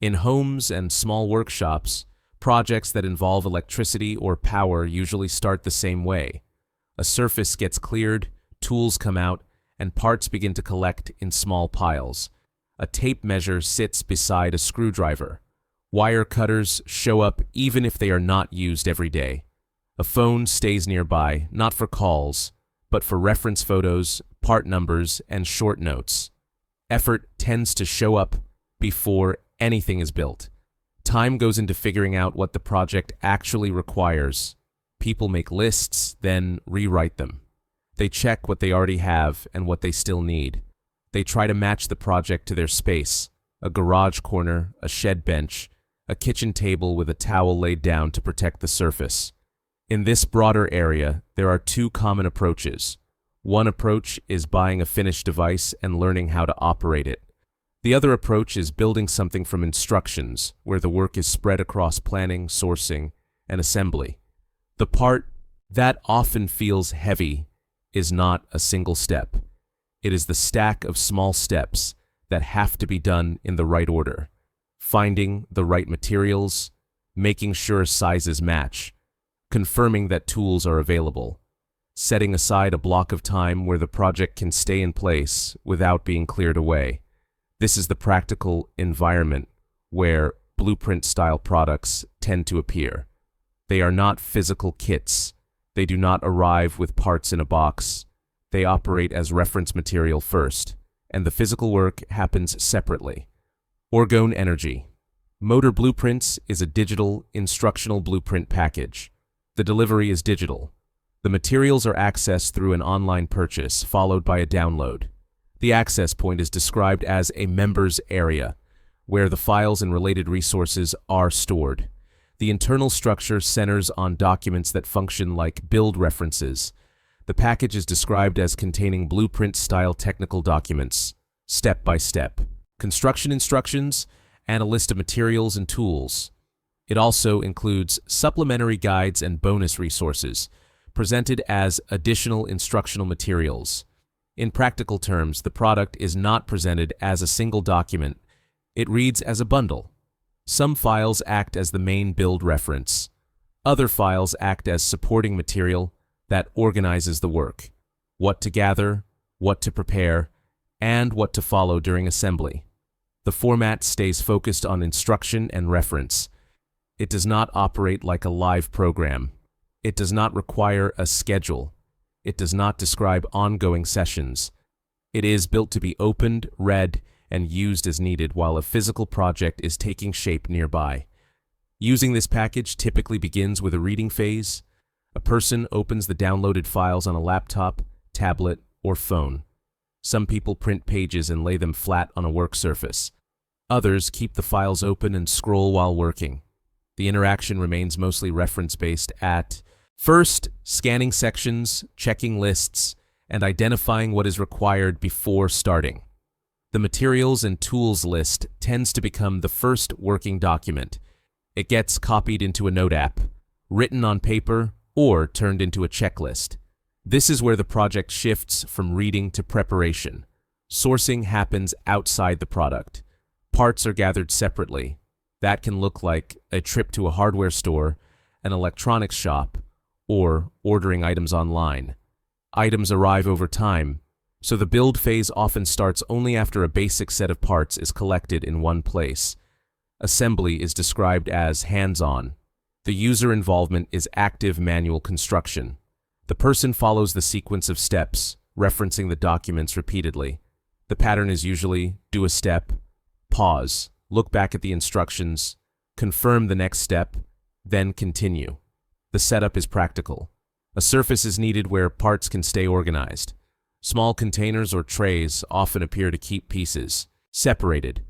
In homes and small workshops, projects that involve electricity or power usually start the same way. A surface gets cleared, tools come out, and parts begin to collect in small piles. A tape measure sits beside a screwdriver. Wire cutters show up even if they are not used every day. A phone stays nearby, not for calls, but for reference photos, part numbers, and short notes. Effort tends to show up before anything is built. Time goes into figuring out what the project actually requires. People make lists, then rewrite them. They check what they already have and what they still need. They try to match the project to their space: a garage corner, a shed bench, a kitchen table with a towel laid down to protect the surface. In this broader area, there are two common approaches. One approach is buying a finished device and learning how to operate it. The other approach is building something from instructions, where the work is spread across planning, sourcing, and assembly. The part that often feels heavy is not a single step. It is the stack of small steps that have to be done in the right order. Finding the right materials, making sure sizes match, confirming that tools are available, setting aside a block of time where the project can stay in place without being cleared away. This is the practical environment where blueprint-style products tend to appear. They are not physical kits. They do not arrive with parts in a box. They operate as reference material first, and the physical work happens separately. Orgone Energy. Motor Blueprints is a digital, instructional blueprint package. The delivery is digital. The materials are accessed through an online purchase, followed by a download. The access point is described as a members area, where the files and related resources are stored. The internal structure centers on documents that function like build references. The package is described as containing blueprint-style technical documents, step by step, construction instructions, and a list of materials and tools. It also includes supplementary guides and bonus resources, presented as additional instructional materials. In practical terms, the product is not presented as a single document. It reads as a bundle. Some files act as the main build reference. Other files act as supporting material that organizes the work: what to gather, what to prepare, and what to follow during assembly. The format stays focused on instruction and reference. It does not operate like a live program. It does not require a schedule. It does not describe ongoing sessions. It is built to be opened, read, and used as needed while a physical project is taking shape nearby. Using this package typically begins with a reading phase. A person opens the downloaded files on a laptop, tablet, or phone. Some people print pages and lay them flat on a work surface. Others keep the files open and scroll while working. The interaction remains mostly reference-based at first, scanning sections, checking lists, and identifying what is required before starting. The materials and tools list tends to become the first working document. It gets copied into a note app, written on paper, or turned into a checklist. This is where the project shifts from reading to preparation. Sourcing happens outside the product. Parts are gathered separately. That can look like a trip to a hardware store, an electronics shop, or ordering items online. Items arrive over time, so the build phase often starts only after a basic set of parts is collected in one place. Assembly is described as hands-on. The user involvement is active manual construction. The person follows the sequence of steps, referencing the documents repeatedly. The pattern is usually do a step, pause, look back at the instructions, confirm the next step, then continue. The setup is practical. A surface is needed where parts can stay organized. Small containers or trays often appear to keep pieces separated.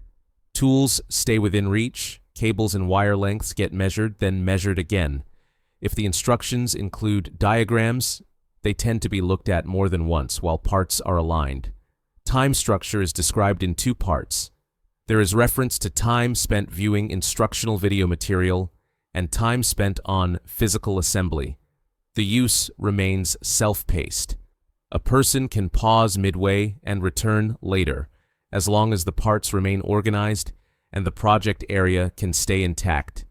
Tools stay within reach, cables and wire lengths get measured, then measured again. If the instructions include diagrams, they tend to be looked at more than once while parts are aligned. Time structure is described in two parts. There is reference to time spent viewing instructional video material and time spent on physical assembly. The use remains self-paced. A person can pause midway and return later, as long as the parts remain organized and the project area can stay intact.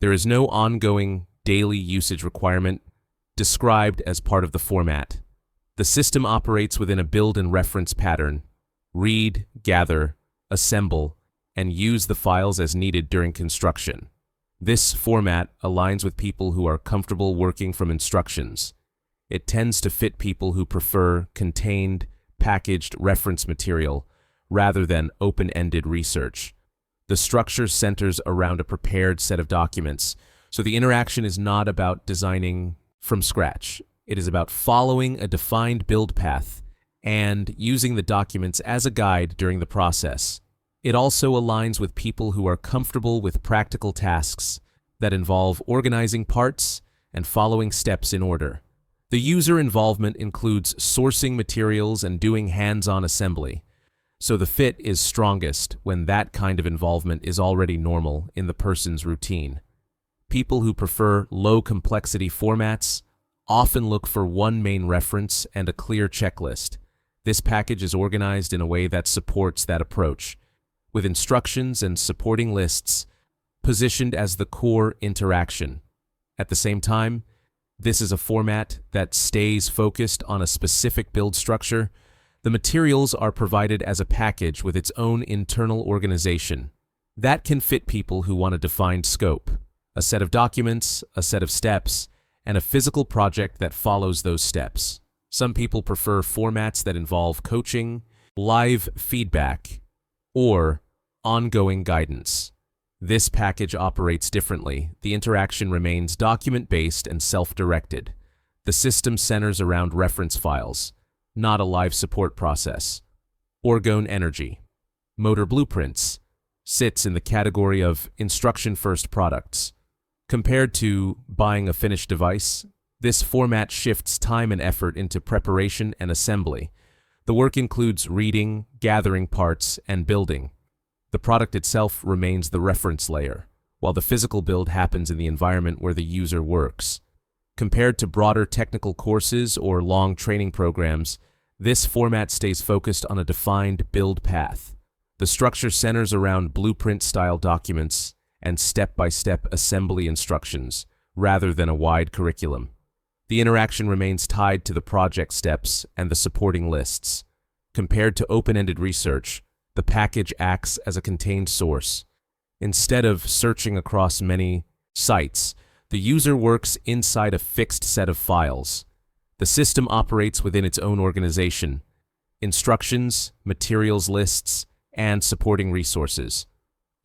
There is no ongoing daily usage requirement described as part of the format. The system operates within a build and reference pattern. Read, gather, assemble, and use the files as needed during construction. This format aligns with people who are comfortable working from instructions. It tends to fit people who prefer contained, packaged reference material rather than open-ended research. The structure centers around a prepared set of documents, so the interaction is not about designing from scratch. It is about following a defined build path and using the documents as a guide during the process. It also aligns with people who are comfortable with practical tasks that involve organizing parts and following steps in order. The user involvement includes sourcing materials and doing hands-on assembly, so the fit is strongest when that kind of involvement is already normal in the person's routine. People who prefer low-complexity formats often look for one main reference and a clear checklist. This package is organized in a way that supports that approach, with instructions and supporting lists positioned as the core interaction. At the same time, this is a format that stays focused on a specific build structure. The materials are provided as a package with its own internal organization. That can fit people who want a defined scope, a set of documents, a set of steps, and a physical project that follows those steps. Some people prefer formats that involve coaching, live feedback, or ongoing guidance. This package operates differently. The interaction remains document-based and self-directed. The system centers around reference files, not a live support process. Orgone Energy. Motor Blueprints sits in the category of instruction-first products. Compared to buying a finished device, this format shifts time and effort into preparation and assembly. The work includes reading, gathering parts, and building. The product itself remains the reference layer, while the physical build happens in the environment where the user works. Compared to broader technical courses or long training programs, this format stays focused on a defined build path. The structure centers around blueprint-style documents and step-by-step assembly instructions, rather than a wide curriculum. The interaction remains tied to the project steps and the supporting lists. Compared to open-ended research, the package acts as a contained source. Instead of searching across many sites, the user works inside a fixed set of files. The system operates within its own organization: instructions, materials lists, and supporting resources.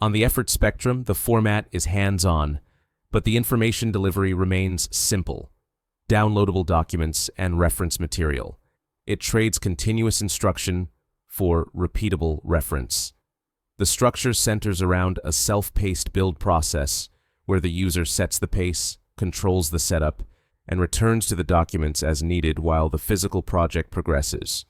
On the effort spectrum, the format is hands-on, but the information delivery remains simple: downloadable documents and reference material. It trades continuous instruction for repeatable reference. The structure centers around a self-paced build process where the user sets the pace, controls the setup, and returns to the documents as needed while the physical project progresses.